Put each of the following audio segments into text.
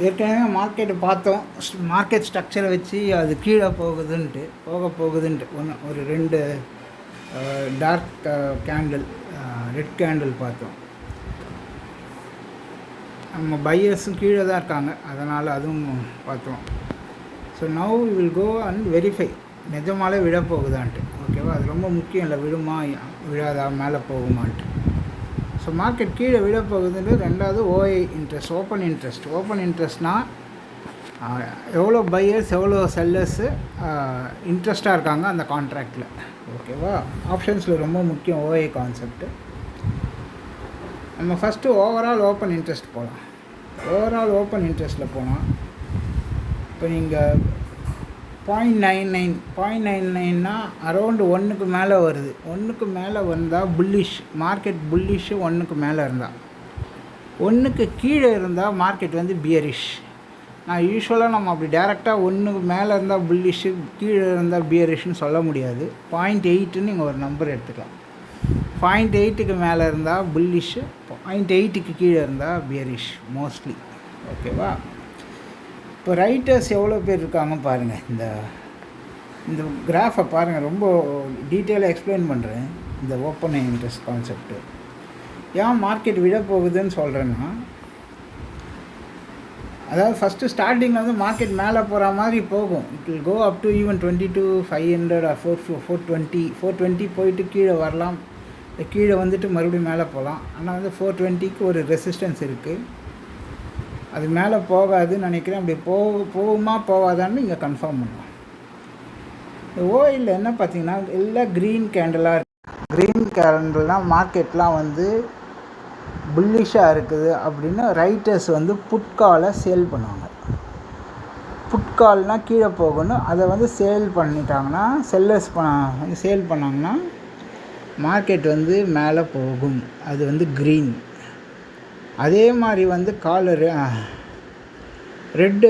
ஏற்கனவே மார்க்கெட்டை பார்த்தோம். மார்க்கெட் ஸ்ட்ரக்சரை வச்சு அது கீழே போகுதுன்ட்டு ஒரு 2 டார்க் கேண்டில், ரெட் கேண்டில் பார்த்தோம். நம்ம பையர்ஸும் கீழே தான் இருக்காங்க, அதனால் அதுவும் பார்த்தோம். So now we will go and verify நிஜமாலே விழ போகுதான்ட்டு. ஓகேவா? அது ரொம்ப முக்கியம். இல்லை விழுமா விழாதா மேலே போகுமான்ட்டு. ஸோ மார்க்கெட் கீழே விழ போகுதுன்னு. ரெண்டாவது ஓஐ இன்ட்ரெஸ்ட், ஓப்பன் இன்ட்ரெஸ்ட்னால் எவ்வளோ பையர்ஸ் எவ்வளோ செல்லர்ஸு இன்ட்ரெஸ்ட்டாக இருக்காங்க அந்த கான்ட்ராக்டில். ஓகேவா? ஆப்ஷன்ஸில் ரொம்ப முக்கியம் ஓஐ கான்செப்ட்டு. நம்ம ஃபஸ்ட்டு ஓவரால் ஓப்பன் இன்ட்ரெஸ்ட் போகலாம். ஓவரால் ஓப்பன் இன்ட்ரெஸ்ட்டில் போனால் இப்போ நீங்கள் 0.99 அரௌண்டு 1க்கு மேலே வருது. 1க்கு மேலே வந்தால் புல்லிஷ், மார்க்கெட் புல்லிஷ்ஷு 1க்கு மேலே இருந்தால். 1க்கு கீழே இருந்தால் மார்க்கெட் வந்து பியரிஷ். நான் யூஸ்வலாக நம்ம அப்படி டேரெக்டாக 1க்கு மேலே இருந்தால் புல்லிஷ்ஷு, கீழே இருந்தால் பியரிஷ்னு சொல்ல முடியாது. 0.8ன்னு நீங்கள் ஒரு நம்பர் எடுத்துக்கலாம். 0.8க்கு மேலே இருந்தால் புல்லிஷ்ஷு, 0.8க்கு கீழே இருந்தால் பியரிஷ் மோஸ்ட்லி. ஓகேவா? இப்போ ரைட்டர்ஸ் எவ்வளோ பேர் இருக்காங்க பாருங்கள். இந்த கிராஃபை பாருங்கள், ரொம்ப டீட்டெயிலாக எக்ஸ்பிளைன் பண்ணுறேன் இந்த ஓப்பன் இன்ட்ரெஸ்ட் கான்செப்ட்டு. ஏன் மார்க்கெட் விழ போகுதுன்னு சொல்கிறேன்னா, அதாவது ஃபஸ்ட்டு ஸ்டார்டிங்கில் வந்து மார்க்கெட் மேலே போகிற மாதிரி போகும். It will go up to even 22,500 or 420 போயிட்டு கீழே வரலாம். கீழே வந்துட்டு மறுபடியும் மேலே போகலாம். ஆனால் வந்து 420க்கு ஒரு ரெசிஸ்டன்ஸ் இருக்குது. அது மேலே போகாதுன்னு நினைக்கிறேன். அப்படி போகுமா போகாதான்னு இங்கே கன்ஃபார்ம் பண்ணலாம். ஓயில் என்ன பார்த்தீங்கன்னா எல்லாம் க்ரீன் கேண்டலாக இருக்குது. க்ரீன் கேண்டல்னால் மார்க்கெட்லாம் வந்து புல்லிஷாக இருக்குது அப்படின்னு ரைட்டர்ஸ் வந்து புட்காலை சேல் பண்ணுவாங்க. புட்கால்னால் கீழே போகணும், அதை வந்து சேல் பண்ணிட்டாங்கன்னா, செல்லர்ஸ் சேல் பண்ணாங்கன்னா மார்க்கெட் வந்து மேலே போகும். அது வந்து க்ரீன். அதே மாதிரி வந்து காலர் ரெட்டு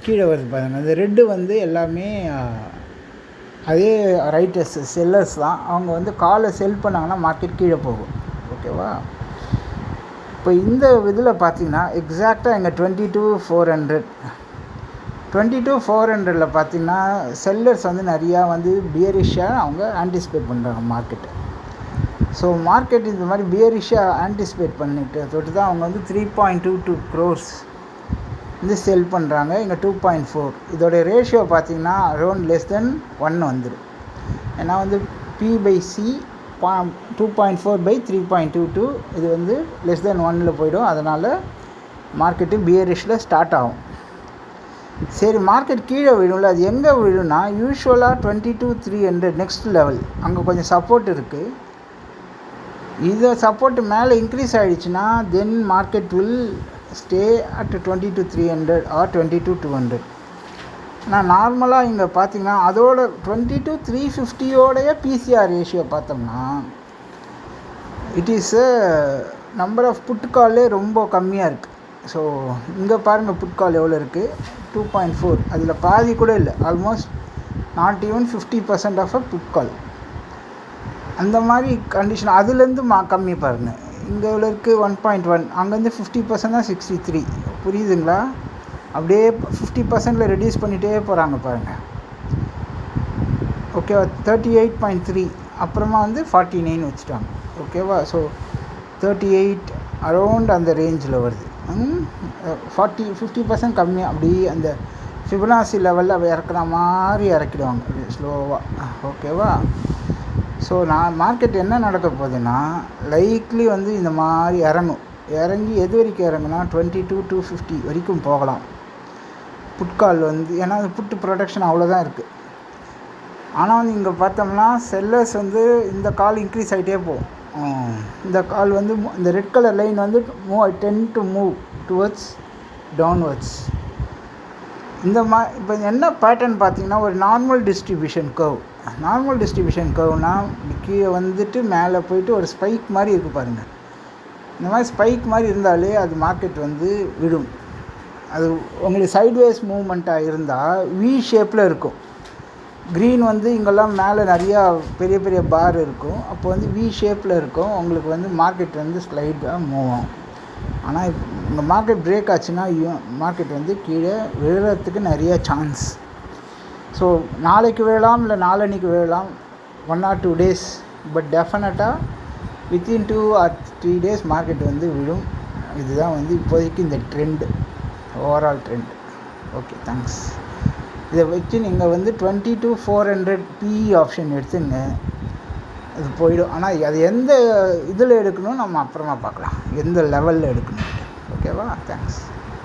கீழே வருது பாருங்கள். அந்த ரெட்டு வந்து எல்லாமே அதே ரைட்டர்ஸ் செல்லர்ஸ் தான். அவங்க வந்து காலை செல் பண்ணாங்கன்னா மார்க்கெட் கீழே போகும். ஓகேவா? இப்போ இந்த இதில் பார்த்தீங்கன்னா எக்ஸாக்டாக எங்கள் 22,400 பார்த்தீங்கன்னா செல்லர்ஸ் வந்து நிறையா வந்து பியரிஷாக அவங்க ஆன்டிசிபேட் பண்ணுறாங்க மார்க்கெட்டை. ஸோ மார்க்கெட் இந்த மாதிரி பியரிஷாக ஆன்டிசிபேட் பண்ணிட்டு தொட்டு தான் அவங்க வந்து 3.22 crores வந்து செல் பண்ணுறாங்க. இங்கே 2.4. இதோடைய ரேஷியோ பார்த்திங்கன்னா அரௌண்ட் லெஸ் தென் 1 வந்துடும். ஏன்னா வந்து P/C 2.4/3.22 இது வந்து லெஸ் தென் 1ல் போயிடும். அதனால் மார்க்கெட்டு பியரிஷில் ஸ்டார்ட் ஆகும். சரி, மார்க்கெட் கீழே விழும்ல, அது எங்கே விழுன்னா யூஸ்வலாக 22,300 நெக்ஸ்ட் லெவல், அங்கே கொஞ்சம் சப்போர்ட் இருக்குது. இதை சப்போர்ட் மேலே இன்க்ரீஸ் ஆகிடுச்சுன்னா then market will stay at 22,300 or 22,200. ஆனால் நார்மலாக இங்கே பார்த்தீங்கன்னா அதோட 22,350 பிசிஆர் ரேஷியோ பார்த்தோம்னா இட் இஸ் நம்பர் ஆஃப் புட்காலே ரொம்ப கம்மியாக இருக்குது. ஸோ இங்கே பாருங்கள் புட்கால் எவ்வளோ இருக்குது, 2.4. அதில் பாதி கூட இல்லை, almost not even 50% of a footfall. அந்த மாதிரி கண்டிஷன் அதுலேருந்து கம்மி பாருங்கள். இங்கே எவ்வளோ இருக்குது, 1.1. அங்கேருந்து 50% தான் 63. புரியுதுங்களா? அப்படியே 50%ல் ரெடியூஸ் பண்ணிகிட்டே போகிறாங்க பாருங்கள். ஓகேவா? 38.3 அப்புறமா வந்து 49 வச்சுட்டாங்க. ஓகேவா? ஸோ 38 அரௌண்ட் அந்த ரேஞ்சில் வருது. 50% கம்மி. அப்படி அந்த ஃபிபனாசி லெவலில் இறக்குற மாதிரி இறக்கிடுவாங்க அப்படியே ஸ்லோவாக. ஓகேவா? ஸோ மார்க்கெட் என்ன நடக்க போகுதுன்னா லைக்லி வந்து இந்த மாதிரி இறங்கி எது வரைக்கும் இறங்குனா 22,250 வரைக்கும் போகலாம் புட்கால் வந்து. ஏன்னா அது புட்டு ப்ரொடக்ஷன் அவ்வளோதான் இருக்குது. ஆனால் வந்து இங்கே பார்த்தோம்னா செல்லர்ஸ் வந்து இந்த கால் இன்க்ரீஸ் ஆகிட்டே போகும். இந்த கால் வந்து இந்த ரெட் கலர் லைன் வந்து ten to move towards downwards. இந்த இப்போ என்ன பேட்டர்ன் பார்த்தீங்கன்னா ஒரு நார்மல் டிஸ்ட்ரிபியூஷன் கர்வ்னால் கீழே வந்துட்டு மேலே போயிட்டு ஒரு ஸ்பைக் மாதிரி இருக்குது பாருங்கள். இந்த மாதிரி ஸ்பைக் மாதிரி இருந்தாலே அது மார்க்கெட் வந்து விடும். அது உங்களுக்கு சைட்வேஸ் மூவ்மெண்ட்டாக இருந்தால் வி ஷேப்பில் இருக்கும். க்ரீன் வந்து இங்கெல்லாம் மேலே நிறையா பெரிய பெரிய பார் இருக்கும். அப்போ வந்து வி ஷேப்பில் இருக்கும். உங்களுக்கு வந்து மார்க்கெட் வந்து ஸ்லைடாக மூவ் ஆகும். ஆனால் இந்த மார்க்கெட் பிரேக் ஆச்சுன்னா மார்க்கெட் வந்து கீழே விழுறதுக்கு நிறைய சான்ஸ். ஸோ நாளைக்கு விழலாம், இல்லை நாளன்னைக்கு விழலாம், 1 or 2 days, பட் டெஃபினட்டாக வித்தின் 2 or 3 days மார்க்கெட் வந்து விழும். இதுதான் வந்து இப்போதைக்கு இந்த trend, overall trend. Okay, thanks. இதை வச்சு நீங்கள் வந்து 20 to 400 PE ஆப்ஷன் எடுத்துங்க, அது போயிடும். ஆனால் அது எந்த இதில் எடுக்கணும் நம்ம அப்புறமா பார்க்கலாம், எந்த லெவலில் எடுக்கணும். ஓகேவா? தேங்க்ஸ்.